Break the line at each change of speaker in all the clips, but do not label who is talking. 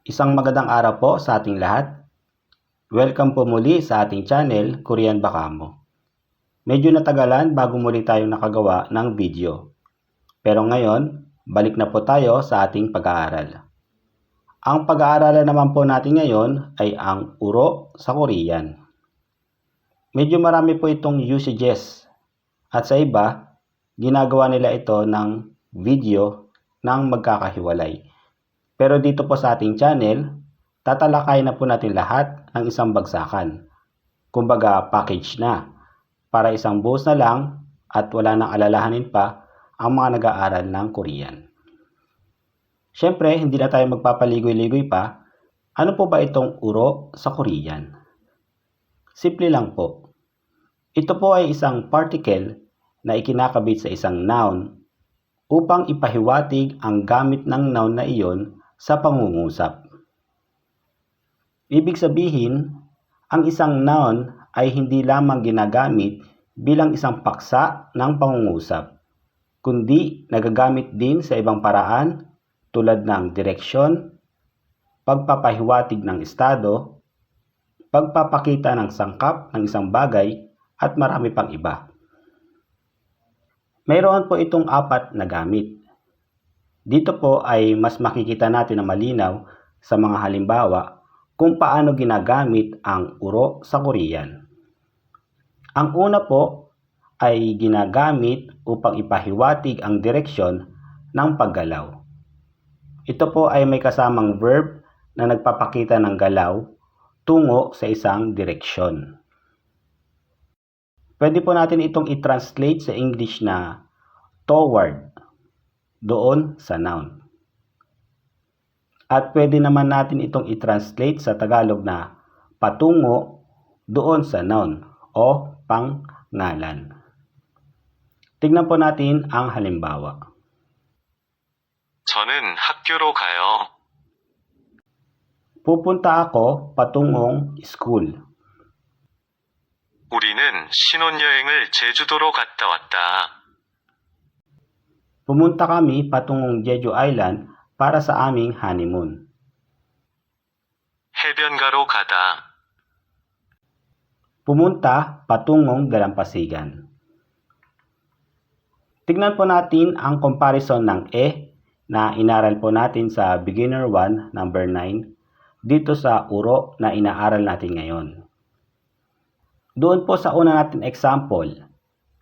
Isang magandang araw po sa ating lahat. Welcome po muli sa ating channel, Korean Bakamo. Medyo natagalan bago muli tayo nakagawa ng video. Pero ngayon, balik na po tayo sa ating pag-aaral. Ang pag-aaralan naman po natin ngayon ay ang uro sa Korean. Medyo marami po itong usages at sa iba, ginagawa nila ito ng video ng magkakahiwalay. Pero dito po sa ating channel, tatalakayin na po natin lahat ng isang bagsakan. Kumbaga package na, para isang buhos na lang at wala nang alalahanin pa ang mga nag-aaral ng Korean. Siyempre, hindi na tayo magpapaligoy-ligoy pa. Ano po ba itong uro sa Korean? Simple lang po. Ito po ay isang particle na ikinakabit sa isang noun upang ipahiwatig ang gamit ng noun na iyon sa pangungusap. Ibig sabihin, ang isang noun ay hindi lamang ginagamit bilang isang paksa ng pangungusap, kundi nagagamit din sa ibang paraan tulad ng direksyon, pagpapahiwatig ng estado, pagpapakita ng sangkap ng isang bagay at marami pang iba. Mayroon po itong 4 na gamit. Dito po ay mas makikita natin na malinaw sa mga halimbawa kung paano ginagamit ang uro sa Korean. Ang una po ay ginagamit upang ipahiwatig ang direksyon ng paggalaw. Ito po ay may kasamang verb na nagpapakita ng galaw tungo sa isang direksyon. Pwede po natin itong i-translate sa English na toward, doon sa noun. At pwede naman natin itong i-translate sa Tagalog na patungo doon sa noun o pangngalan. Tignan po natin ang halimbawa.
저는 학교로 가요.
Pupunta ako patungong school.
우리는 신혼여행을 제주도로 갔다 왔다.
Pumunta kami patungong Jeju Island para sa aming honeymoon.
해변가로 가다.
Pumunta patungong Dalampasigan. Tignan po natin ang comparison ng na inaral po natin sa Beginner 1, number 9, dito sa uro na inaaral natin ngayon. Doon po sa una natin example,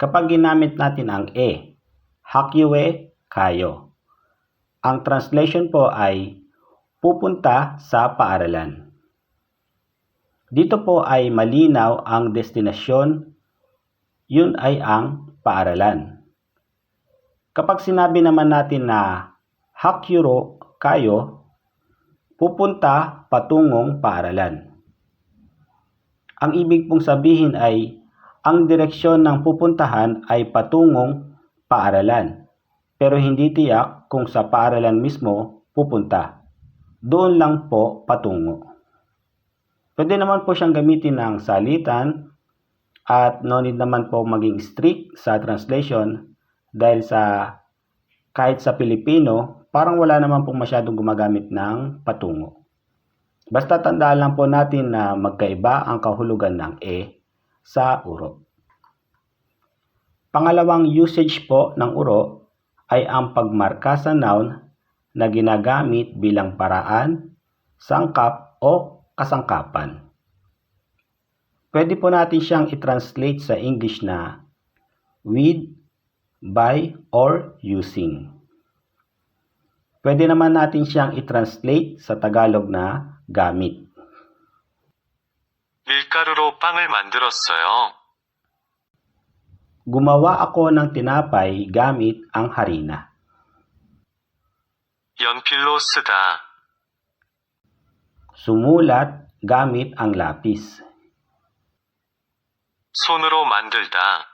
kapag ginamit natin ang hakyue kayo. Ang translation po ay pupunta sa paaralan. Dito po ay malinaw ang destinasyon, yun ay ang paaralan. Kapag sinabi naman natin na hakyuro kayo, pupunta patungong paaralan. Ang ibig pong sabihin ay ang direksyon ng pupuntahan ay patungong paaralan. Pero hindi tiyak kung sa paaralan mismo pupunta. Doon lang po patungo. Pwede naman po siyang gamitin ng salitan at no need naman po maging strict sa translation dahil kahit sa Pilipino, parang wala naman po masyadong gumagamit ng patungo. Basta tandaan lang po natin na magkaiba ang kahulugan ng sa uro. Pangalawang usage po ng uro ay ang pagmarka sa noun na ginagamit bilang paraan, sangkap o kasangkapan. Pwede po natin siyang i-translate sa English na with, by, or using. Pwede naman natin siyang i-translate sa Tagalog na gamit.
밀가루로 빵을 만들었어요.
Gumawa ako ng tinapay gamit ang harina.
연필로 쓰다.
Sumulat gamit ang lapis.
손으로 만들다.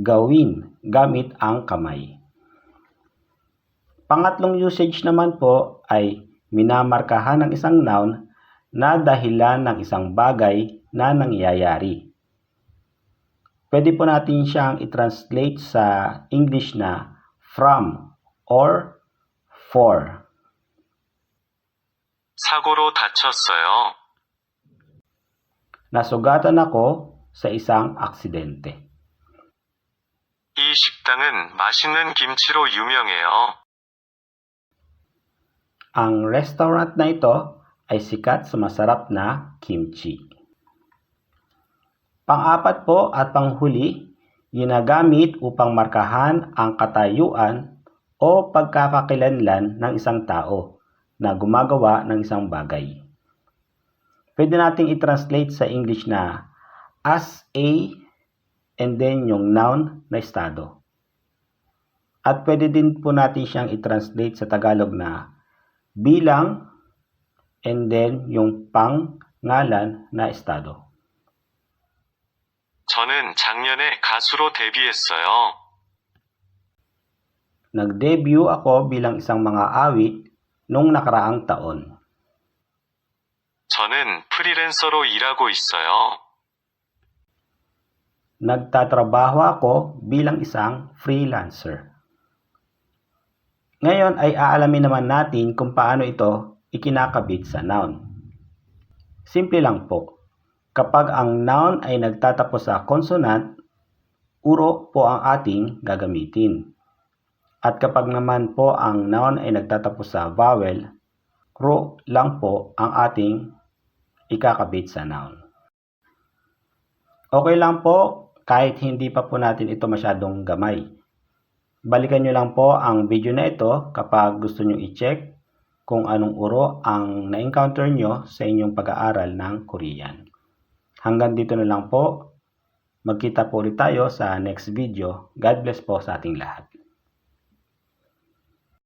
Gawin gamit ang kamay. Pangatlong usage naman po ay minamarkahan ng isang noun na dahilan ng isang bagay na nangyayari. Pwede po natin siyang i-translate sa English na from or for.
사고로 다쳤어요.
Nasugatan ako sa isang aksidente.
이 식당은 맛있는 김치로 유명해요.
Ang restaurant na ito ay sikat sa masarap na kimchi. Pang-apat po at panghuli, ginagamit upang markahan ang katayuan o pagkakakilanlan ng isang tao na gumagawa ng isang bagay. Pwede nating i-translate sa English na as a and then yung noun na estado. At pwede din po natin siyang i-translate sa Tagalog na bilang and then yung pangalan na estado.
저는 작년에 가수로 데뷔했어요.
Nag-debut ako bilang isang mga awit nung nakaraang taon.
저는 프리랜서로 일하고 있어요.
Nagtatrabaho ako bilang isang freelancer. Ngayon ay aalamin naman natin kung paano ito ikinakabit sa noun. Simple lang po. Kapag ang noun ay nagtatapos sa consonant, uro po ang ating gagamitin. At kapag naman po ang noun ay nagtatapos sa vowel, ro lang po ang ating ikakabit sa noun. Okay lang po kahit hindi pa po natin ito masyadong gamay. Balikan nyo lang po ang video na ito kapag gusto nyo i-check kung anong uro ang na-encounter nyo sa inyong pag-aaral ng Korean. Hanggang dito na lang po. Magkita po ulit tayo sa next video. God bless po sa ating lahat.